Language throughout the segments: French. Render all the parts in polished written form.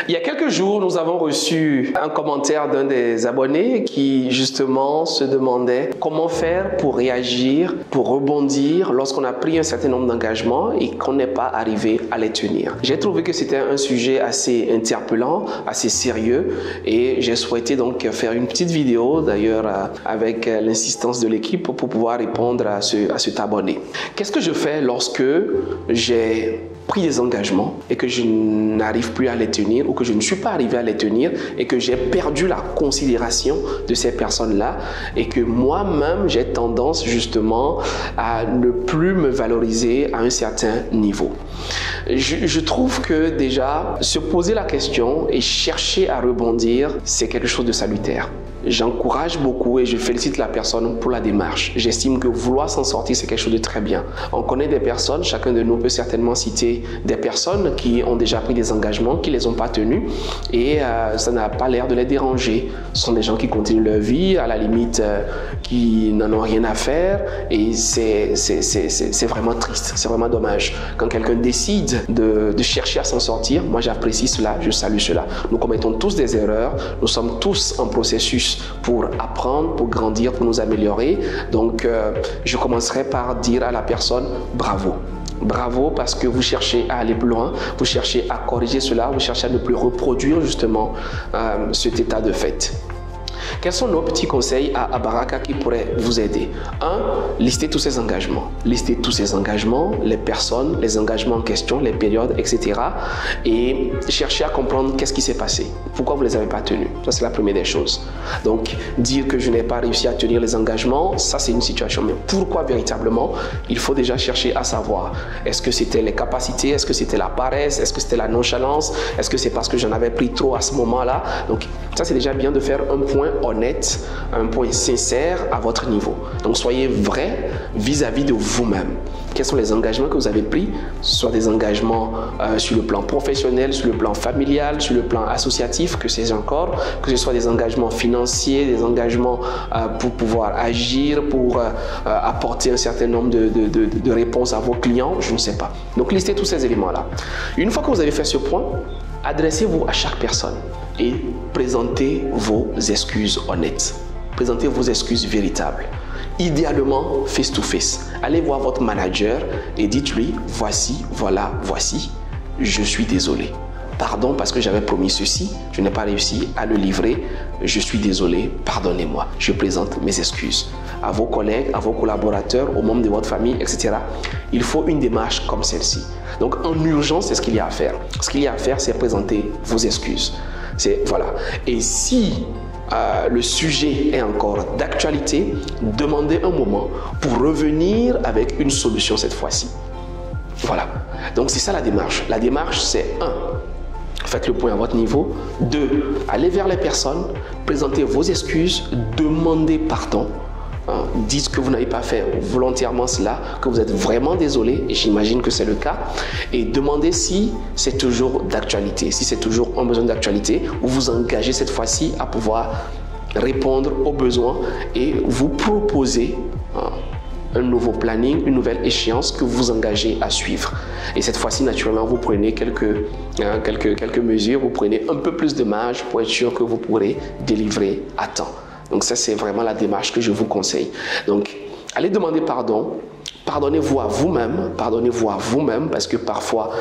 Il y a quelques jours, nous avons reçu un commentaire d'un des abonnés qui justement se demandait comment faire pour réagir, pour rebondir lorsqu'on a pris un certain nombre d'engagements et qu'on n'est pas arrivé à les tenir. J'ai trouvé que c'était un sujet assez interpellant, assez sérieux et j'ai souhaité donc faire une petite vidéo d'ailleurs avec l'insistance de l'équipe pour pouvoir répondre à cet abonné. Qu'est-ce que je fais lorsque j'ai pris des engagements et que je n'arrive plus à les tenir ou que je ne suis pas arrivé à les tenir et que j'ai perdu la considération de ces personnes-là et que moi-même j'ai tendance justement à ne plus me valoriser à un certain niveau. Je trouve que déjà se poser la question et chercher à rebondir, c'est quelque chose de salutaire. J'encourage beaucoup et je félicite la personne pour la démarche. J'estime que vouloir s'en sortir, c'est quelque chose de très bien. On connaît des personnes, chacun de nous peut certainement citer des personnes qui ont déjà pris des engagements, qui ne les ont pas tenus et ça n'a pas l'air de les déranger. Ce sont des gens qui continuent leur vie, à la limite qui n'en ont rien à faire et c'est vraiment triste, c'est vraiment dommage. Quand quelqu'un décide de chercher à s'en sortir, moi j'apprécie cela, je salue cela. Nous commettons tous des erreurs, nous sommes tous en processus pour apprendre, pour grandir, pour nous améliorer. Donc, je commencerai par dire à la personne bravo. Bravo parce que vous cherchez à aller plus loin, vous cherchez à corriger cela, vous cherchez à ne plus reproduire justement cet état de fait. Quels sont nos petits conseils à Baraka qui pourraient vous aider? 1. Listez tous ces engagements. Listez tous ces engagements, les personnes, les engagements en question, les périodes, etc. Et cherchez à comprendre qu'est-ce qui s'est passé. Pourquoi vous ne les avez pas tenus? Ça, c'est la première des choses. Donc, dire que je n'ai pas réussi à tenir les engagements, ça, c'est une situation. Mais pourquoi véritablement? Il faut déjà chercher à savoir. Est-ce que c'était les capacités? Est-ce que c'était la paresse? Est-ce que c'était la nonchalance? Est-ce que c'est parce que j'en avais pris trop à ce moment-là? Donc, ça, c'est déjà bien de faire un point honnête, un point sincère à votre niveau. Donc soyez vrai vis-à-vis de vous-même. Quels sont les engagements que vous avez pris? Soit des engagements sur le plan professionnel, sur le plan familial, sur le plan associatif, que sais-je encore, que ce soit des engagements financiers, des engagements pour pouvoir agir, pour apporter un certain nombre de réponses à vos clients, je ne sais pas. Donc listez tous ces éléments-là. Une fois que vous avez fait ce point, adressez-vous à chaque personne et présentez vos excuses honnêtes. Présentez vos excuses véritables. Idéalement, face to face. Allez voir votre manager et dites-lui, voici, voilà, voici, je suis désolé. Pardon parce que j'avais promis ceci, je n'ai pas réussi à le livrer, je suis désolé, pardonnez-moi. Je présente mes excuses à vos collègues, à vos collaborateurs, aux membres de votre famille, etc. Il faut une démarche comme celle-ci. Donc en urgence, c'est ce qu'il y a à faire. Ce qu'il y a à faire, c'est présenter vos excuses. Voilà. Et si le sujet est encore d'actualité, demandez un moment pour revenir avec une solution cette fois-ci. Voilà. Donc c'est ça la démarche. La démarche, c'est 1. Faites le point à votre niveau. 2. Allez vers les personnes, présentez vos excuses, demandez pardon. Dites que vous n'avez pas fait volontairement cela, que vous êtes vraiment désolé, et j'imagine que c'est le cas, et demandez si c'est toujours d'actualité, si c'est toujours un besoin d'actualité, ou vous engagez cette fois-ci à pouvoir répondre aux besoins et vous proposer un nouveau planning, une nouvelle échéance que vous vous engagez à suivre. Et cette fois-ci, naturellement, vous prenez quelques mesures, vous prenez un peu plus de marge pour être sûr que vous pourrez délivrer à temps. Donc ça, c'est vraiment la démarche que je vous conseille. Donc, allez demander pardon. Pardonnez-vous à vous-même, parce que parfois,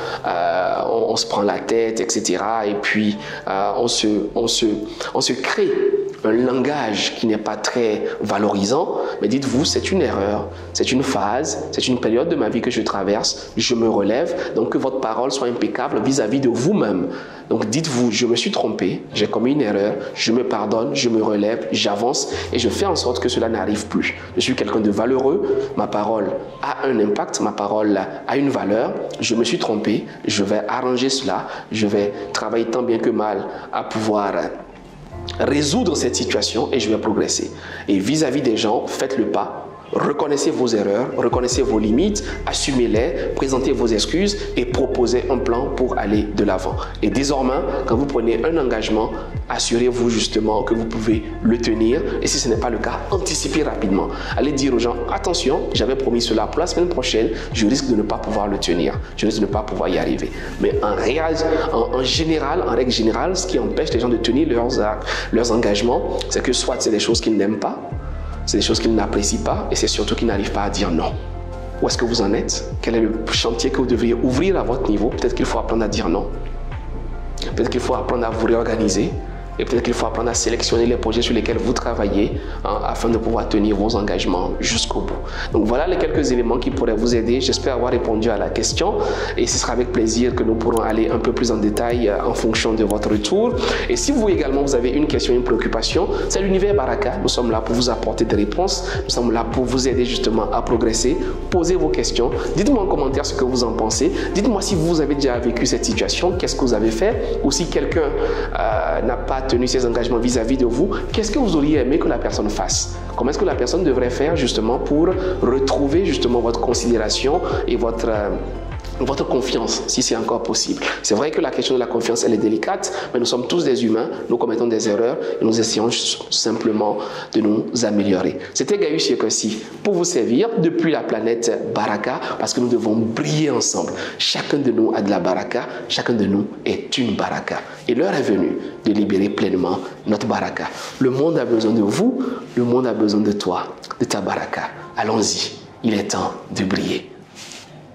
on se prend la tête, etc. Et puis, on se crée un langage qui n'est pas très valorisant. Mais dites-vous, c'est une erreur, c'est une phase, c'est une période de ma vie que je traverse. Je me relève. Donc, que votre parole soit impeccable vis-à-vis de vous-même. Donc, dites-vous, je me suis trompé, j'ai commis une erreur, je me pardonne, je me relève, j'avance et je fais en sorte que cela n'arrive plus. Je suis quelqu'un de valeureux, ma parole a un impact, ma parole a une valeur, je me suis trompé, je vais arranger cela, je vais travailler tant bien que mal à pouvoir résoudre cette situation et je vais progresser. Et vis-à-vis des gens, faites le pas, Reconnaissez vos erreurs, reconnaissez vos limites, assumez-les, présentez vos excuses et proposez un plan pour aller de l'avant. Et désormais, quand vous prenez un engagement, assurez-vous justement que vous pouvez le tenir. Et si ce n'est pas le cas, anticipez rapidement. Allez dire aux gens, attention, j'avais promis cela pour la semaine prochaine, je risque de ne pas pouvoir le tenir, je risque de ne pas pouvoir y arriver. Mais en règle générale, ce qui empêche les gens de tenir leurs engagements, c'est que soit c'est des choses qu'ils n'aiment pas, c'est des choses qu'ils n'apprécient pas et c'est surtout qu'ils n'arrivent pas à dire non. Où est-ce que vous en êtes? Quel est le chantier que vous devriez ouvrir à votre niveau? Peut-être qu'il faut apprendre à dire non. Peut-être qu'il faut apprendre à vous réorganiser. Et peut-être qu'il faut apprendre à sélectionner les projets sur lesquels vous travaillez afin de pouvoir tenir vos engagements jusqu'au bout. Donc voilà les quelques éléments qui pourraient vous aider. J'espère avoir répondu à la question et ce sera avec plaisir que nous pourrons aller un peu plus en détail en fonction de votre retour. Et si vous également vous avez une question, une préoccupation, c'est l'univers Baraka. Nous sommes là pour vous apporter des réponses. Nous sommes là pour vous aider justement à progresser. Posez vos questions. Dites-moi en commentaire ce que vous en pensez. Dites-moi si vous avez déjà vécu cette situation, qu'est-ce que vous avez fait, ou si quelqu'un n'a pas tenu ses engagements vis-à-vis de vous, qu'est-ce que vous auriez aimé que la personne fasse? Comment est-ce que la personne devrait faire justement pour retrouver justement votre considération et votre confiance, si c'est encore possible. C'est vrai que la question de la confiance, elle est délicate, mais nous sommes tous des humains, nous commettons des erreurs et nous essayons simplement de nous améliorer. C'était Gaius Yekossi pour vous servir depuis la planète Baraka, parce que nous devons briller ensemble. Chacun de nous a de la Baraka, chacun de nous est une Baraka. Et l'heure est venue de libérer pleinement notre Baraka. Le monde a besoin de vous, le monde a besoin de toi, de ta Baraka. Allons-y, il est temps de briller.